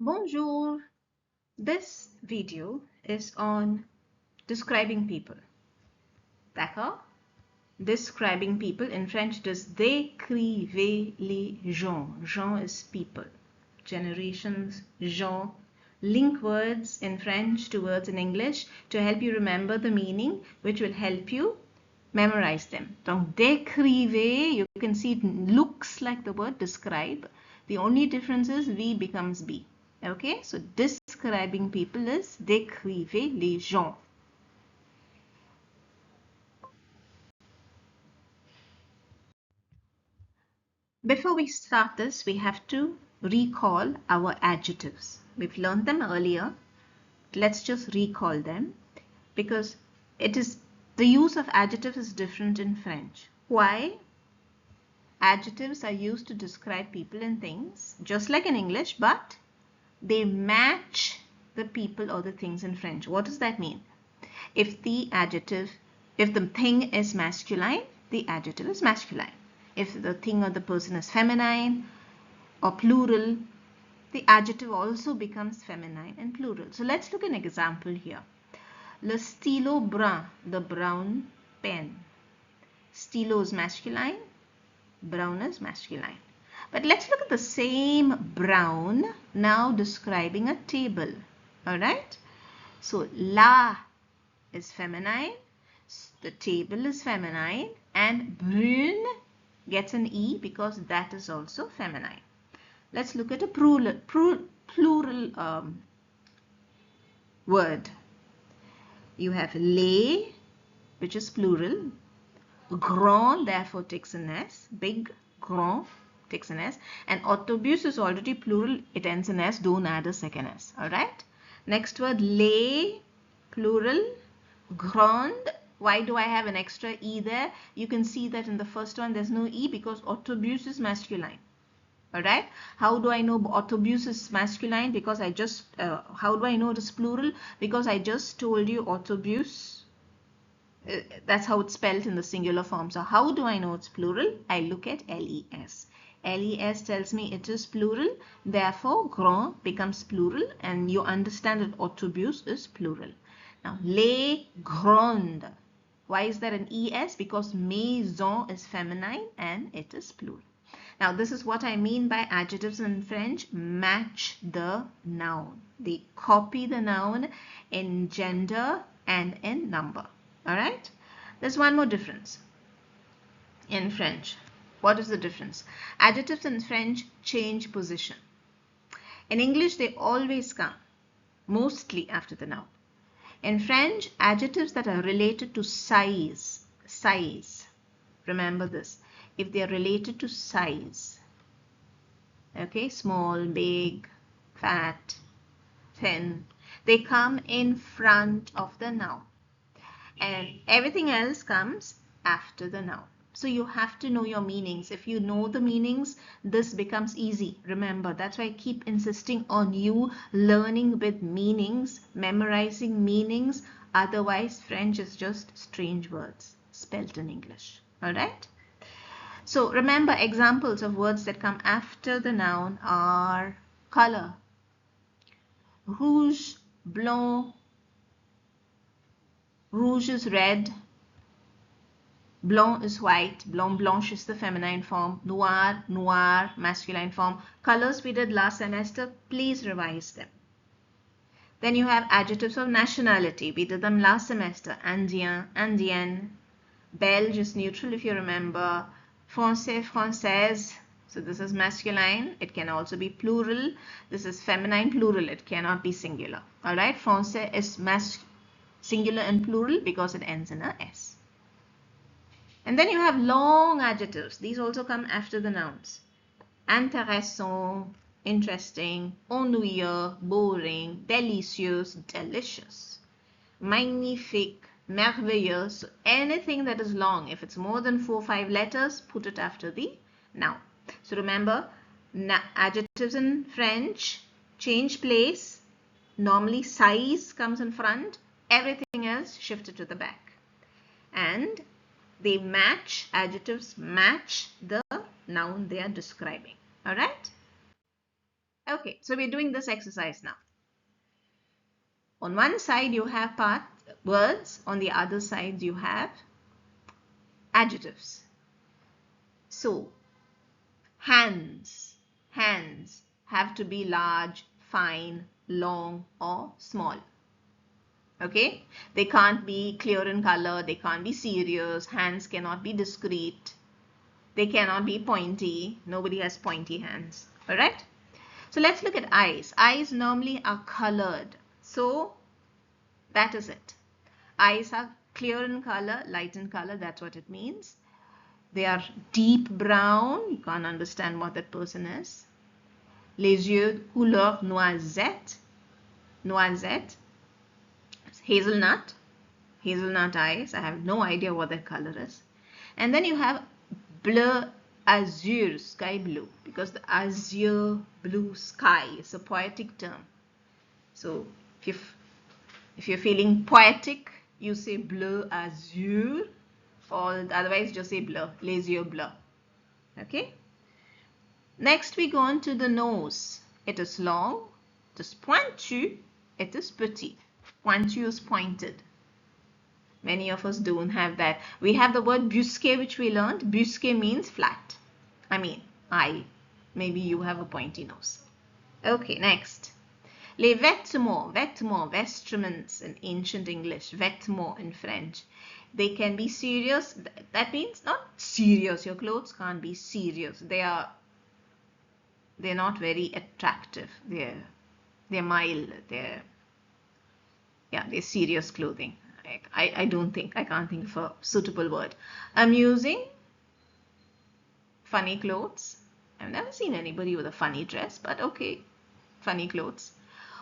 Bonjour. This video is on describing people. D'accord? Describing people in French is décrivez les gens. Gens is people. Generations, gens. Link words in French to words in English to help you remember the meaning, which will help you memorize them. Donc, décrivez, you can see it looks like the word describe. The only difference is V becomes B. Okay, so describing people is décrivez les gens. Before we start this, we have to recall our adjectives. We've learned them earlier. Let's just recall them because the use of adjectives is different in French. Why? Adjectives are used to describe people and things, just like in English, but they match the people or the things in French. What does that mean? If the thing is masculine, the adjective is masculine. If the thing or the person is feminine or plural, the adjective also becomes feminine and plural. So let's look at an example here. Le stylo brun, the brown pen. Stylo is masculine, brown is masculine. But let's look at the same brown now describing a table. Alright? So la is feminine, the table is feminine, and brune gets an E because that is also feminine. Let's look at a plural word. You have les, which is plural. Grand therefore takes an S. Big, grand takes an S. And autobus is already plural. It ends in S. Don't add a second S. Alright. Next word, les, plural. Grand. Why do I have an extra E there? You can see that in the first one there's no E because autobus is masculine. Alright. How do I know autobus is masculine? Because how do I know it is plural? Because I just told you autobus. That's how it's spelled in the singular form. So how do I know it's plural? I look at les. Les tells me it is plural. Therefore, grand becomes plural and you understand that autobus is plural. Now, les grandes. Why is there an es? Because maison is feminine and it is plural. Now, this is what I mean by adjectives in French match the noun. They copy the noun in gender and in number. Alright, there's one more difference in French. What is the difference? Adjectives in French change position. In English, they always come mostly after the noun. In French, adjectives that are related to size, remember this, if they are related to size, okay, small, big, fat, thin, they come in front of the noun. And everything else comes after the noun. So you have to know your meanings. If you know the meanings, this becomes easy. Remember, that's why I keep insisting on you learning with meanings, memorizing meanings. Otherwise, French is just strange words spelt in English. All right? So remember, examples of words that come after the noun are color. Rouge, blanc. Rouge is red. Blanc is white. Blanc, blanche is the feminine form. Noir, noir, masculine form. Colors we did last semester. Please revise them. Then you have adjectives of nationality. We did them last semester. Indien, indienne. Belge is neutral if you remember. Français, française. So this is masculine. It can also be plural. This is feminine plural. It cannot be singular. Alright. Français is singular and plural because it ends in a S. And then you have long adjectives. These also come after the nouns. Intéressant, interesting, ennuyeux, boring, délicieux, delicious, magnifique, merveilleux. So anything that is long, if it's more than 4 or 5 letters, put it after the noun. So remember, adjectives in French change place. Normally size comes in front. Everything else shifted to the back. And they match, adjectives match the noun they are describing. Alright? Okay, so we're doing this exercise now. On one side you have words, on the other side you have adjectives. So hands have to be large, fine, long or small. Okay, they can't be clear in color, they can't be serious, hands cannot be discreet, they cannot be pointy, nobody has pointy hands. All right, so let's look at eyes. Eyes normally are colored, so that is it. Eyes are clear in color, light in color, that's what it means. They are deep brown, you can't understand what that person is. Les yeux couleur noisette, hazelnut eyes, I have no idea what that color is. And then you have bleu azur, sky blue, because the azure blue sky is a poetic term. So if you're feeling poetic, you say bleu azur, or otherwise just say bleu, les yeux bleus. Okay. Next we go on to the nose. It is long, it is pointu, it is petit. Pointu is pointed. Many of us don't have that. We have the word busqué, which we learned. Busqué means flat. Maybe you have a pointy nose. Okay, next. Les vêtements, vestments in ancient English, vêtements in French. They can be serious. That means not serious. Your clothes can't be serious. They're not very attractive. They're mild. They're serious clothing. I can't think of a suitable word. Amusing, funny clothes. I've never seen anybody with a funny dress, but okay, funny clothes.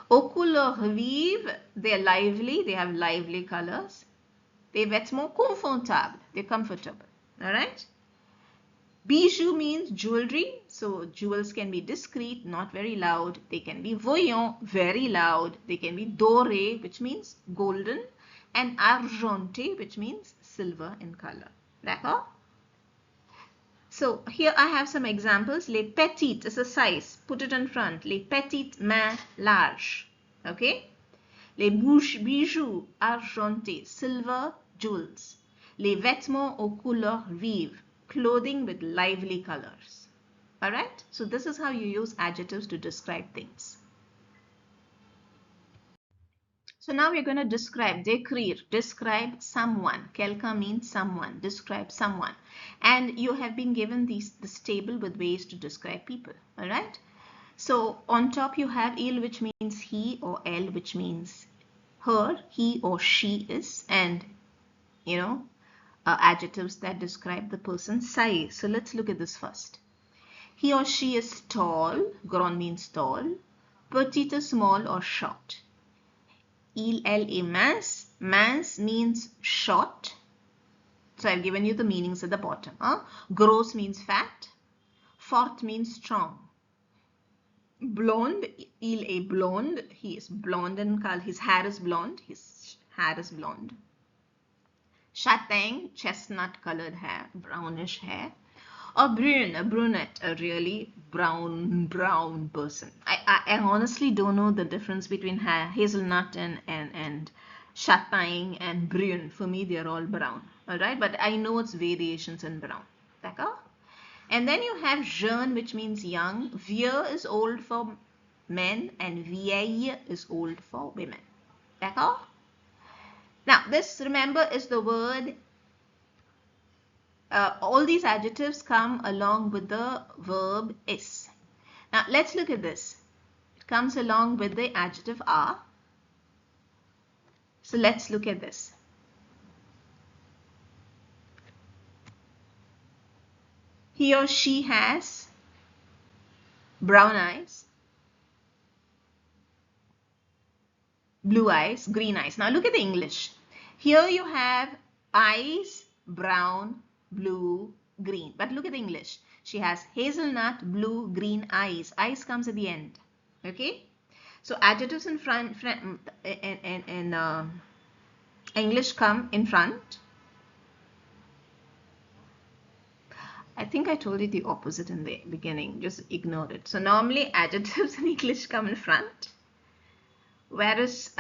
Aux couleurs vives, they're lively, they have lively colors. Des vêtements confortables, they're comfortable. All right. Bijou means jewelry, so jewels can be discreet, not very loud. They can be voyant, very loud. They can be doré, which means golden, and argenté, which means silver in color. D'accord? So here I have some examples. Les petites is a size. Put it in front. Les petites mains larges. Okay? Les bijoux argentés, silver jewels. Les vêtements aux couleurs vives, clothing with lively colors. All right? So this is how you use adjectives to describe things. So now we're going to describe, décrire, describe someone. Quelqu'un means someone, describe someone. And you have been given this table with ways to describe people. All right? So on top you have il, which means he, or elle, which means her, he or she is, and adjectives that describe the person's size. So let's look at this first. He or she is tall, grand means tall, petit is small or short. Il, elle est mince, mince means short. So I've given you the meanings at the bottom. Gros means fat, fort means strong. Blonde, il est blonde, he is blonde in color, his hair is blonde, Châtaigne, chestnut colored hair, brownish hair. Or brune, a brunette, a really brown person. I honestly don't know the difference between hazelnut and châtaigne and brune. For me, they're all brown. All right, but I know it's variations in brown. D'accord? And then you have jeune, which means young. Vieux is old for men and vieille is old for women. D'accord? Now, this, remember, is the word. All these adjectives come along with the verb is. Now, let's look at this. It comes along with the adjective are. So, let's look at this. He or she has brown eyes, blue eyes, green eyes. Now, look at the English. Here you have eyes, brown, blue, green. But look at the English. She has hazelnut, blue, green eyes. Eyes comes at the end. Okay? So adjectives in front in English come in front. I think I told you the opposite in the beginning. Just ignore it. So normally adjectives in English come in front, whereas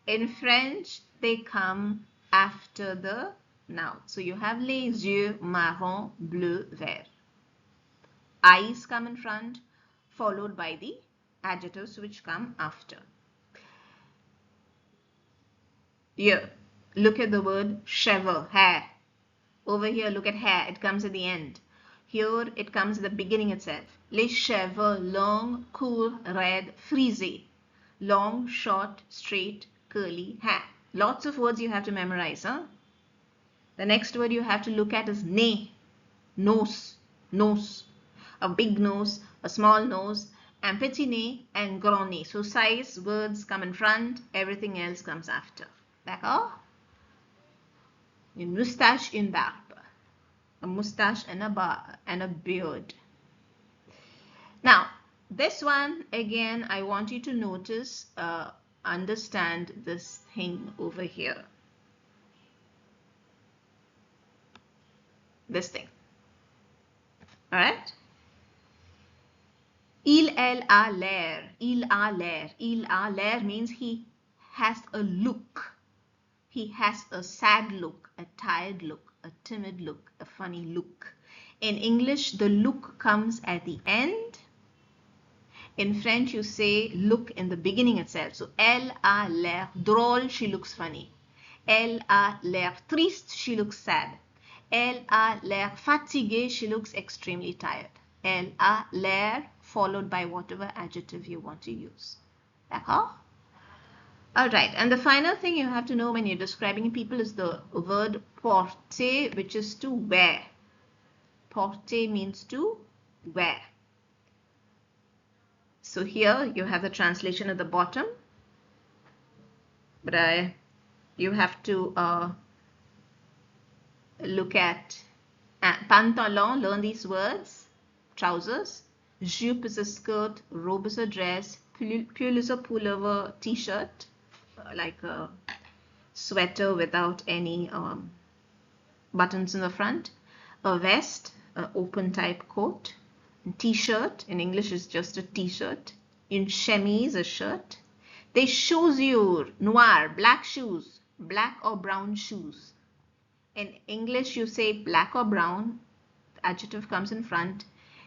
in French they come after the noun. So you have les yeux marron, bleu, vert. Eyes come in front, followed by the adjectives which come after. Here, look at the word cheveux, hair. Over here, look at hair. It comes at the end. Here, it comes at the beginning itself. Les cheveux longs, courts, raides, frisés. Long, short, straight, curly, hair. Lots of words you have to memorize. Huh? The next word you have to look at is nez, nose, nose. A big nose, a small nose, and petit nez and grand nez. So size words come in front, everything else comes after. D'accord? Une moustache, une barbe. A moustache and a beard. Now, this one again, I want you to notice, understand this thing over here. This thing. All right? Il, elle a l'air. Il a l'air. Il a l'air means he has a look. He has a sad look, a tired look, a timid look, a funny look. In English, the look comes at the end. In French, you say look in the beginning itself. So, elle a l'air drôle, she looks funny. Elle a l'air triste, she looks sad. Elle a l'air fatiguée, she looks extremely tired. Elle a l'air followed by whatever adjective you want to use. D'accord? Alright, and the final thing you have to know when you're describing people is the word porter, which is to wear. Porter means to wear. So here you have the translation at the bottom, but you have to look at pantalon, learn these words, trousers, jupe is a skirt, robe is a dress, pull is a pullover, t-shirt, like a sweater without any buttons in the front, a vest, an open type coat, t-shirt, in English is just a t-shirt, une chemise, a shirt, des chaussures, noir, black shoes, black or brown shoes. In English you say black or brown, the adjective comes in front.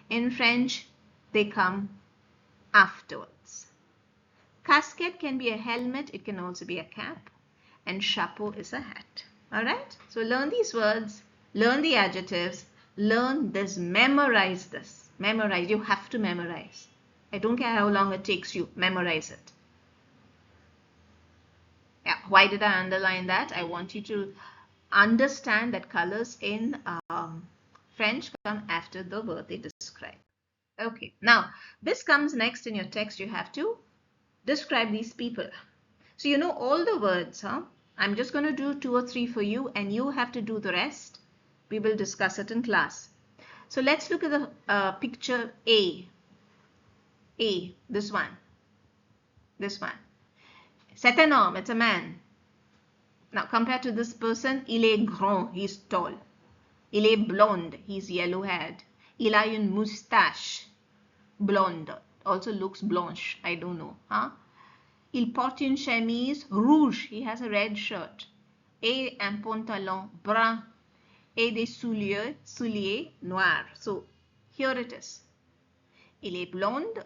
In French they come afterwards. Casquette can be a helmet, it can also be a cap, and chapeau is a hat. Alright, so learn these words, learn the adjectives, learn this, memorize this. Memorize, you have to memorize. I don't care how long it takes you, memorize it. Yeah, why did I underline that? I want you to understand that colors in French come after the word they describe. Okay, now this comes next in your text. You have to describe these people. So you know all the words, huh? I'm just going to do 2 or 3 for you and you have to do the rest. We will discuss it in class. So let's look at the picture A. A, this one. This one. C'est un homme, it's a man. Now compared to this person, il est grand, he's tall. Il est blonde, he's yellow haired. Il a une moustache, blonde, also looks blanche, I don't know. Huh? Il porte une chemise rouge, he has a red shirt. Et un pantalon brun. Et des souliers noirs. So here it is. Il est blonde,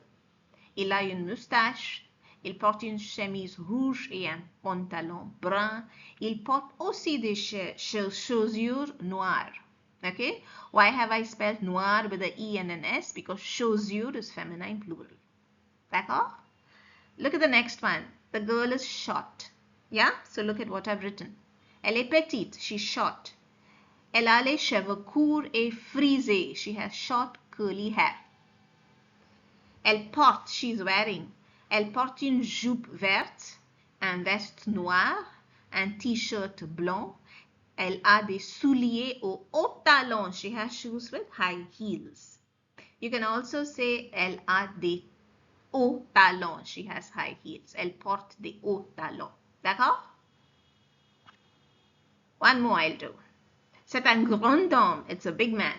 il a une moustache, il porte une chemise rouge et un pantalon brun. Il porte aussi des chaussures noires. Okay? Why have I spelled noir with an E and an S? Because chaussure is feminine plural. D'accord? Look at the next one. The girl is short. Yeah? So look at what I've written. Elle est petite. She's short. Elle a les cheveux courts et frisés. She has short curly hair. Elle porte, she's wearing. Elle porte une jupe verte, un veste noir, un t-shirt blanc. Elle a des souliers aux hauts talons. She has shoes with high heels. You can also say elle a des hauts talons. She has high heels. Elle porte des hauts talons. D'accord? One more I'll do. C'est un grand homme. It's a big man.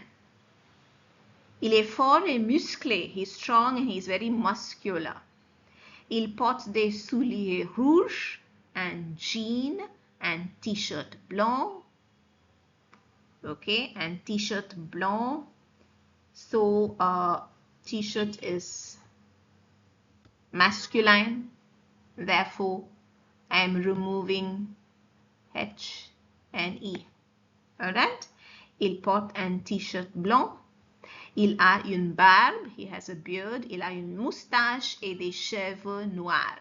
Il est fort et musclé. He's strong and he's very muscular. Il porte des souliers rouges and jean and t-shirt blanc. Okay, and t-shirt blanc. So t-shirt is masculine. Therefore, I am removing H and E. Alright? Il porte un t-shirt blanc. Il a une barbe. He has a beard. Il a une moustache et des cheveux noirs.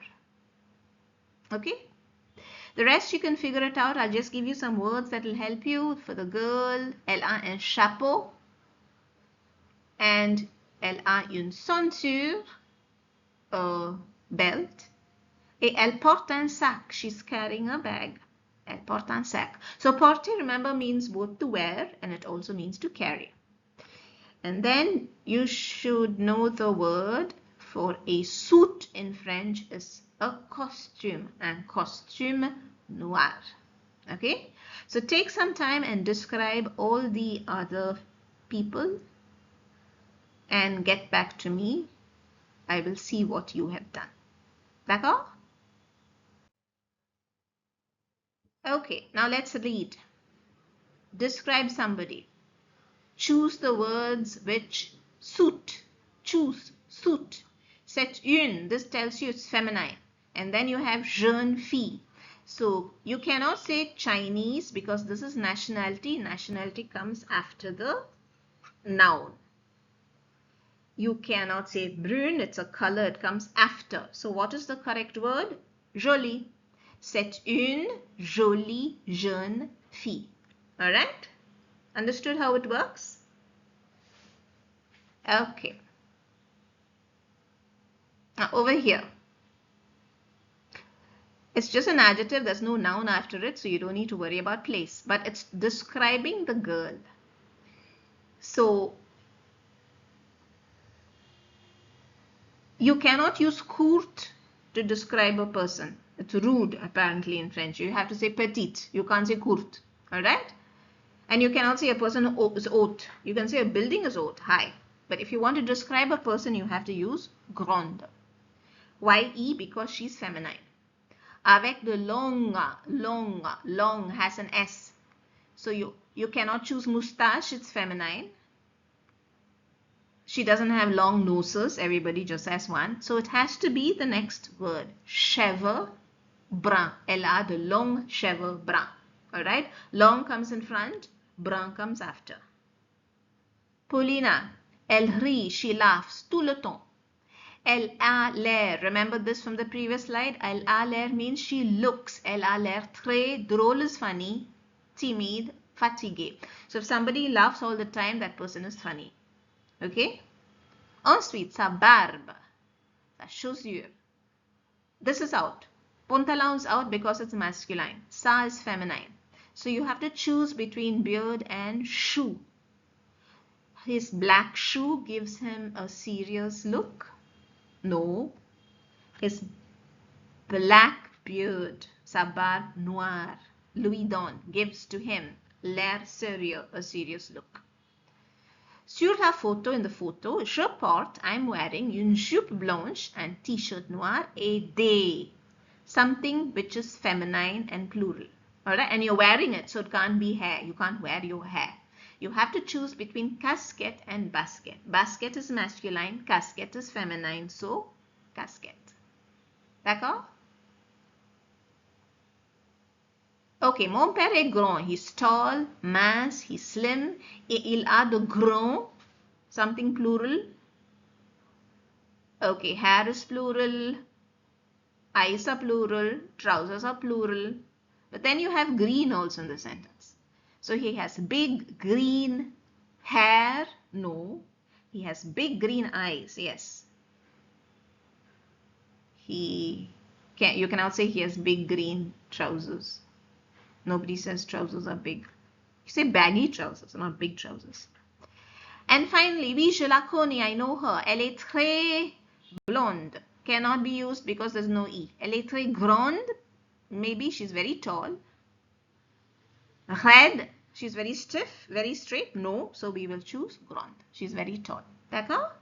Okay? The rest you can figure it out. I'll just give you some words that will help you. For the girl, elle a un chapeau. And elle a une ceinture, a belt. Et elle porte un sac. She's carrying a bag. Elle porte un sac. So porter, remember, means both to wear and it also means to carry. And then you should know the word for a suit in French is a costume, and costume noir. Okay, so take some time and describe all the other people and get back to me. I will see what you have done. D'accord? Okay, now let's read. Describe somebody. Choose the words which suit. Choose, suit. C'est une. This tells you it's feminine. And then you have jeune fille. So you cannot say Chinese because this is nationality. Nationality comes after the noun. You cannot say brune. It's a color. It comes after. So what is the correct word? Jolie. C'est une jolie jeune fille. Alright? Understood how it works? Okay. Now over here, it's just an adjective. There's no noun after it, so you don't need to worry about place. But it's describing the girl. So you cannot use courte to describe a person. It's rude apparently in French. You have to say petite. You can't say courte. Alright? And you cannot say a person is haute. You can say a building is haute, high. But if you want to describe a person, you have to use grande. Why E? Because she's feminine. Avec de long has an S. So you cannot choose moustache, it's feminine. She doesn't have long noses, everybody just has one. So it has to be the next word. Cheveux brun. Elle a de longs cheveux bruns. Alright? Long comes in front, brun comes after. Paulina. Elle rit, she laughs tout le temps. Elle a l'air. Remember this from the previous slide? Elle a l'air means she looks. Elle a l'air très drôle is funny, timide, fatigué. So if somebody laughs all the time, that person is funny. Okay? Ensuite, sa barbe, sa chaussure. This is out. Pantalon is out because it's masculine. Sa is feminine. So you have to choose between beard and shoe. His black shoe gives him a serious look. No. His black beard, sa barbe noire, Louis Don, gives to him l'air sérieux, a serious look. Sur la photo, in the photo, je porte, I'm wearing une jupe blanche and t-shirt noir et des, something which is feminine and plural. Alright, and you're wearing it, so it can't be hair. You can't wear your hair. You have to choose between casquette and basket. Basket is masculine, casquette is feminine, so casquette. D'accord? Ok, mon père est grand. He's tall, mince, he's slim, et il a de grands, something plural. Okay, hair is plural, eyes are plural, trousers are plural. But then you have green also in the sentence. So he has big green hair. No. He has big green eyes. Yes. You cannot say he has big green trousers. Nobody says trousers are big. You say baggy trousers, not big trousers. And finally, oui, je la connais, I know her. Elle est très blonde. Cannot be used because there's no E. Elle est très grande. Maybe she's very tall. Raide, she's very stiff, very straight. No, so we will choose grande. She's very tall. D'accord?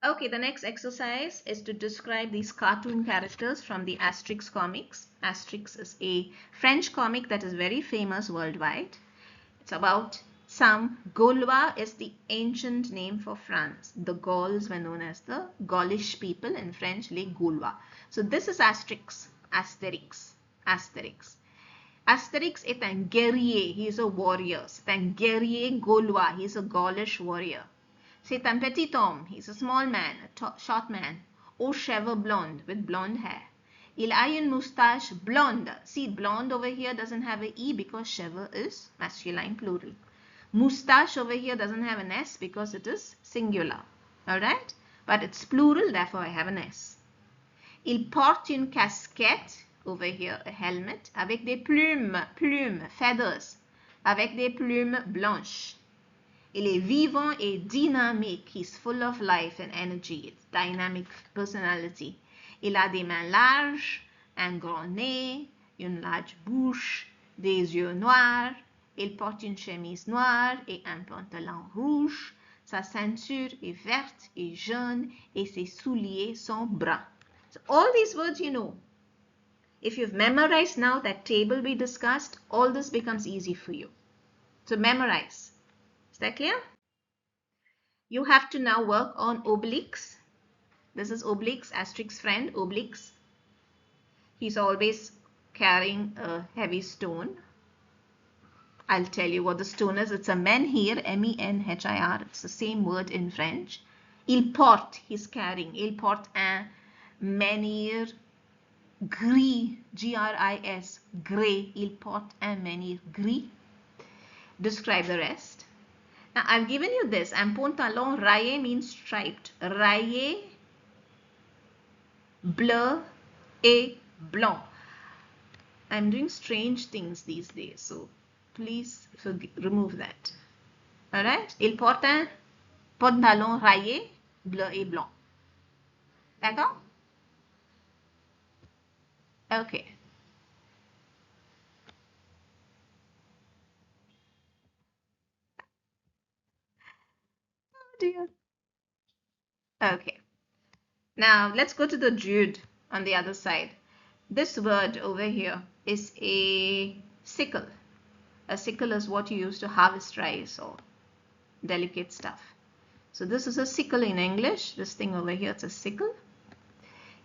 Okay, the next exercise is to describe these cartoon characters from the Asterix comics. Asterix is a French comic that is very famous worldwide. It's about some Gaulois is the ancient name for France. The Gauls were known as the Gaulish people, in French, les Gaulois. So this is Asterix. Asterix. Asterix. Asterix est un guerrier. He is a warrior. C'est un guerrier Gaulois. He is a Gaulish warrior. C'est un petit homme. He's a small man, a short man, aux cheveux blondes, with blonde hair. Il a une moustache blonde. See, blonde over here doesn't have an E because cheveux is masculine plural. Moustache over here doesn't have an S because it is singular. Alright? But it's plural, therefore I have an S. Il porte une casquette, over here a helmet, avec des plumes, feathers, avec des plumes blanches. Il est vivant et dynamique. He's full of life and energy. It's dynamic personality. Il a des mains larges, un grand nez, une large bouche, des yeux noirs. Il porte une chemise noire et un pantalon rouge. Sa ceinture est verte et jaune et ses souliers sont bruns. So all these words you know. If you've memorized now that table we discussed, all this becomes easy for you. So memorize. Is that clear? You have to now work on Obelix. This is Obelix, Asterix's friend, Obelix. He's always carrying a heavy stone. I'll tell you what the stone is. It's a menhir, M-E-N-H-I-R. It's the same word in French. Il porte, he's carrying. Il porte un menhir gris, G-R-I-S, gray. Il porte un menhir gris. Describe the rest. Now, I've given you this. Un pantalon rayé means striped. Rayé, bleu et blanc. I'm doing strange things these days, so please remove that. Alright? Il porte un pantalon rayé, bleu et blanc. D'accord? Okay. Oh dear. Okay. Now let's go to the Jude on the other side. This word over here is a sickle. A sickle is what you use to harvest rice or delicate stuff. So this is a sickle in English. This thing over here, it's a sickle.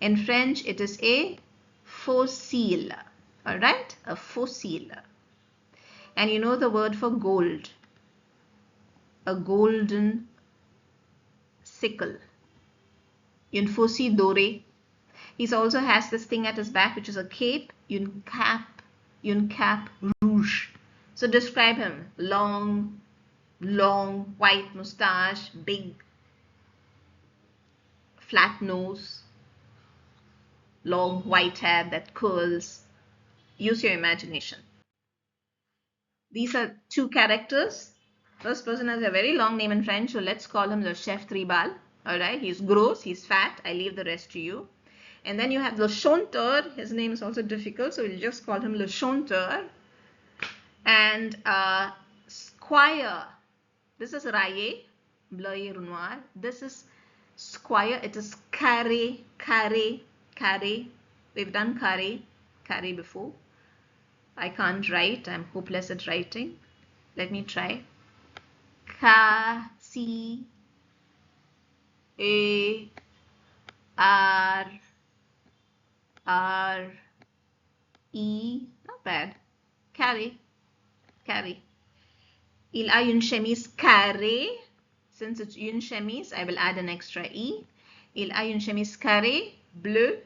In French, it is a fossile. Alright? A fossile. And you know the word for gold. A golden sickle. Une faucille dorée. He also has this thing at his back, which is a cape. Une cap rouge. So describe him. Long, white mustache, big, flat nose, long white hair that curls. Use your imagination. These are two characters. First person has a very long name in French, so let's call him le chef tribal. Alright, he's gross, he's fat. I leave the rest to you. And then you have le chanteur. His name is also difficult, so we'll just call him le chanteur. And squire. This is rayé, bleu et noir. This is squire. It is carré. We've done carré before. I can't write. I'm hopeless at writing. Let me try. C A R R E. Not bad. Carré. Il a une chemise carrée. Since it's une chemise, I will add an extra E. Il a une chemise carrée, bleu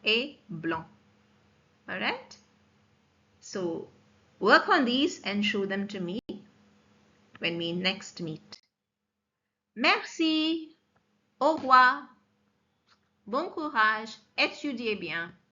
et blanc. Alright? So, work on these and show them to me when we next meet. Merci. Au revoir. Bon courage. Étudiez bien.